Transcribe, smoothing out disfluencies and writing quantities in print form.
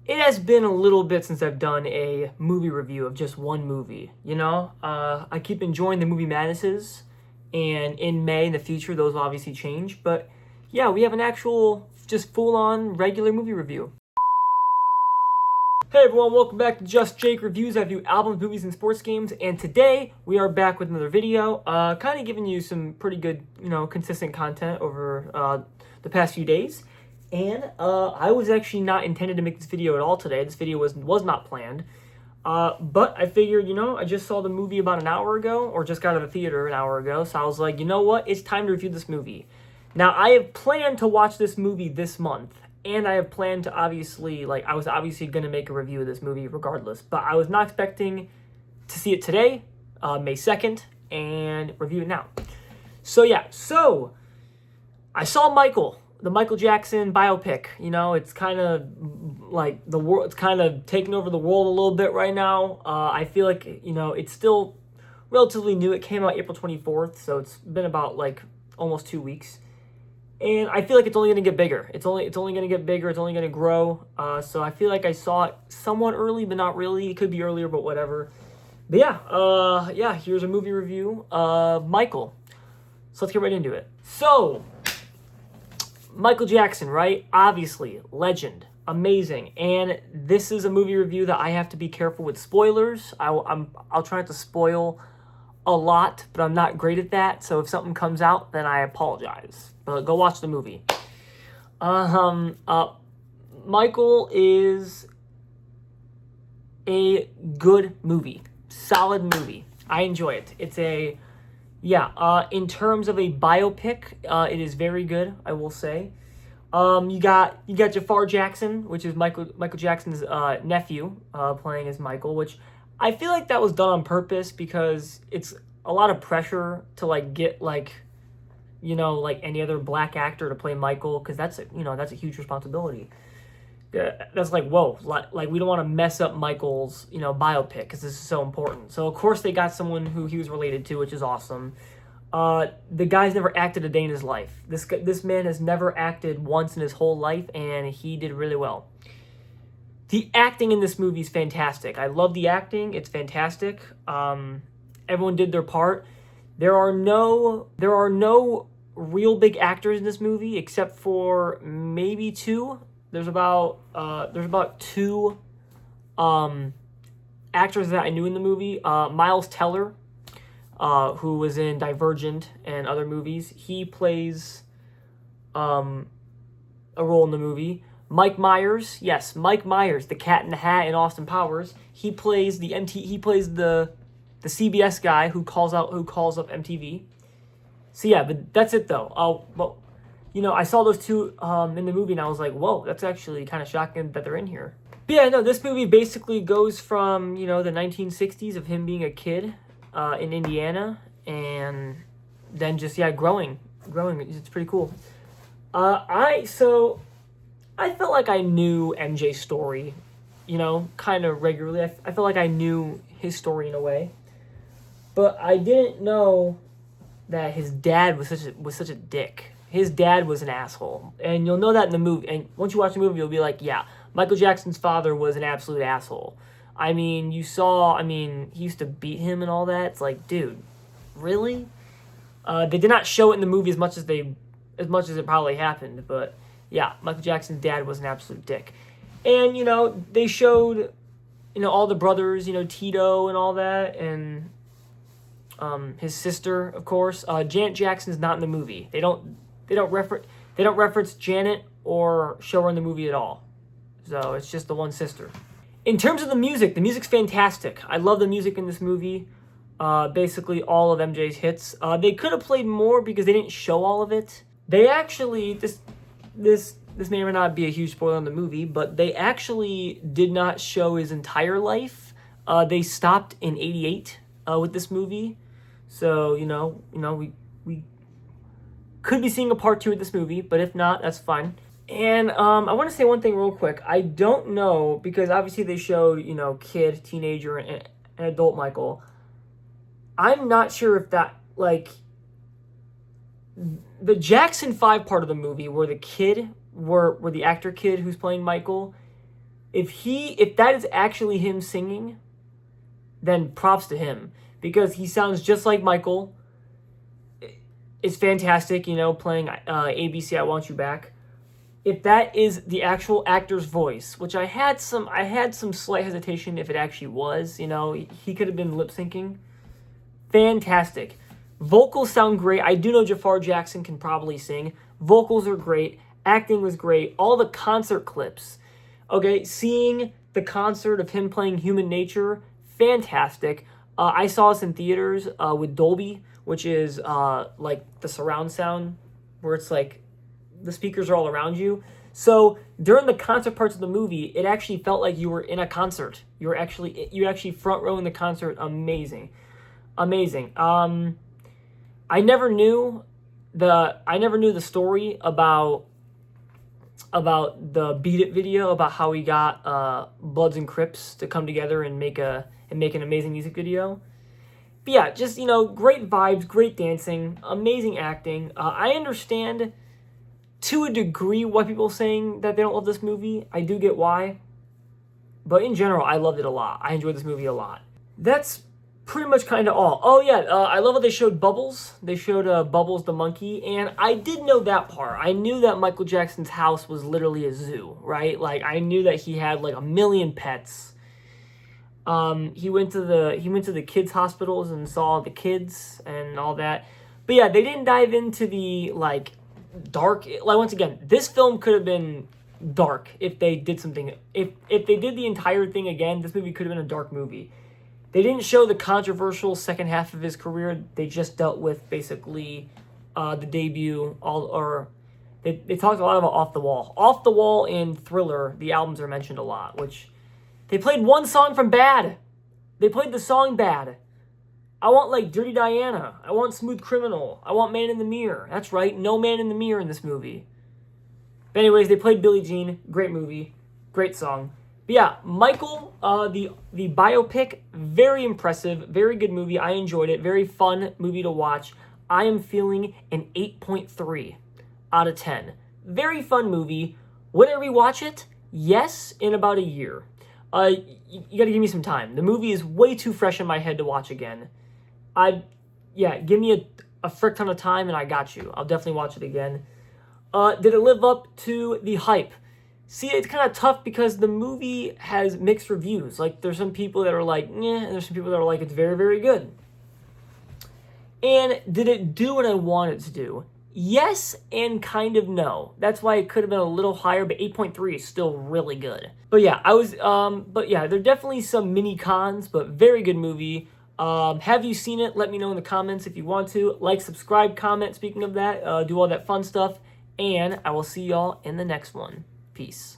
it has been a little bit since I've done a movie review of just one movie, you know? I keep enjoying the movie madnesses, and in May, in the future, those will obviously change, but yeah, we have an actual, just full-on regular movie review. Hey everyone, welcome back to Just Jake Reviews. I review albums, movies, and sports games, and today we are back with another video, kind of giving you some pretty good, consistent content over the past few days. And I was actually not intended to make this video at all today. This video was not planned. But I figured, I just saw the movie about an hour ago, or just got out of the theater an hour ago, so I was like, you know what, it's time to review this movie. Now, I have planned to watch this movie this month, and I have planned to I was obviously going to make a review of this movie regardless, but I was not expecting to see it today, May 2nd, and review it now. So I saw Michael, the Michael Jackson biopic. It's kind of like the world, it's kind of taking over the world a little bit right now. I feel like, it's still relatively new. It came out April 24th, so it's been about almost 2 weeks. And I feel like it's only going to get bigger. It's only going to get bigger. It's only going to grow. So I feel like I saw it somewhat early, but not really. It could be earlier, but whatever. But yeah, here's a movie review of Michael. So let's get right into it. So, Michael Jackson, right? Obviously, legend, amazing. And this is a movie review that I have to be careful with spoilers. I'll try not to spoil a lot, but I'm not great at that. So if something comes out, then I apologize. But go watch the movie. Michael is a good movie, solid movie. I enjoy it. It's in terms of a biopic, it is very good, I will say. You got Jafar Jackson, which is Michael Jackson's nephew, playing as Michael, which I feel like that was done on purpose because it's a lot of pressure to get any other black actor to play Michael, because that's a huge responsibility. That's whoa, we don't want to mess up Michael's biopic because this is so important. So of course they got someone who he was related to, which is awesome. The guy's never acted a day in his life. This man has never acted once in his whole life, and he did really well. The acting in this movie is fantastic. I love the acting. It's fantastic. Everyone did their part. There are no real big actors in this movie except for maybe two. There's about two actors that I knew in the movie. Miles Teller, who was in Divergent and other movies, he plays a role in the movie. Mike Myers, the Cat in the Hat in Austin Powers. He plays the CBS guy who calls up MTV. So yeah, but that's it though. I saw those two in the movie and I was like, whoa, that's actually kind of shocking that they're in here. But yeah, no, this movie basically goes from, the 1960s of him being a kid in Indiana, and then just, growing. It's pretty cool. I felt like I knew MJ's story, kind of regularly. I felt like I knew his story in a way. But I didn't know that his dad was such a dick. His dad was an asshole. And you'll know that in the movie. And once you watch the movie, you'll be like, yeah, Michael Jackson's father was an absolute asshole. I mean, he used to beat him and all that. It's like, dude, really? They did not show it in the movie as much as it probably happened, but yeah, Michael Jackson's dad was an absolute dick. And, they showed, all the brothers, Tito and all that, and his sister, of course. Janet Jackson's not in the movie. They don't reference Janet or show her in the movie at all. So it's just the one sister. In terms of the music's fantastic. I love the music in this movie. Basically all of MJ's hits. They could have played more because they didn't show all of it. They actually, this may or may not be a huge spoiler on the movie, but they actually did not show his entire life. They stopped in 88 with this movie. So, we could be seeing a part 2 of this movie, but if not, that's fine. And I want to say one thing real quick. I don't know, because obviously they showed, kid, teenager, and adult Michael. I'm not sure if that, the Jackson 5 part of the movie where the kid, where the actor kid who's playing Michael, If that is actually him singing, then props to him, because he sounds just like Michael. It's fantastic, playing ABC I Want You Back. If that is the actual actor's voice, which I had some slight hesitation if it actually was, he could have been lip syncing. Fantastic. Vocals sound great. I do know Jafar Jackson can probably sing. Vocals are great. Acting was great. All the concert clips. Okay, seeing the concert of him playing Human Nature, fantastic. I saw this in theaters with Dolby, which is like the surround sound, where it's like the speakers are all around you. So during the concert parts of the movie, it actually felt like you were in a concert. You actually front row in the concert. Amazing. I never knew the story about the Beat It video, about how he got Bloods and Crips to come together and make an amazing music video. But yeah, just, great vibes, great dancing, amazing acting. I understand to a degree why people are saying that they don't love this movie. I do get why. But in general, I loved it a lot. I enjoyed this movie a lot. That's pretty much kind of all. Oh yeah, I love how they showed Bubbles. They showed Bubbles the monkey, and I did know that part. I knew that Michael Jackson's house was literally a zoo, right? Like, I knew that he had like 1 million pets. He went to the kids' hospitals and saw the kids and all that. But yeah, they didn't dive into the like dark. Like, once again, this film could have been dark if they did something. If they did the entire thing again, this movie could have been a dark movie. They didn't show the controversial second half of his career. They just dealt with basically the debut. They talked a lot about Off the Wall. Off the Wall and Thriller, the albums are mentioned a lot, which they played one song from Bad. They played the song Bad. I want like Dirty Diana. I want Smooth Criminal. I want Man in the Mirror. That's right, no Man in the Mirror in this movie. But anyways, they played Billie Jean. Great movie. Great song. But yeah, Michael, the biopic, very impressive, very good movie. I enjoyed it. Very fun movie to watch. I am feeling an 8.3 out of 10. Very fun give Would I rewatch it? Yes, in about a year. You gotta give me some time. The movie is way too fresh in my head to watch again. Give me a frick ton of time and I got you. I'll definitely watch it again. Did it live up to the hype? See, it's kind of tough because the movie has mixed reviews. Like, there's some people that are like, yeah, and there's some people that are like, it's very, very good. And did it do what I wanted it to do? Yes and kind of no. That's why it could have been a little higher, but 8.3 is still really good. But yeah, there are definitely some mini cons, but very good movie. Have you seen it? Let me know in the comments if you want to. Like, subscribe, comment, speaking of that, do all that fun stuff. And I will see y'all in the next one. Peace.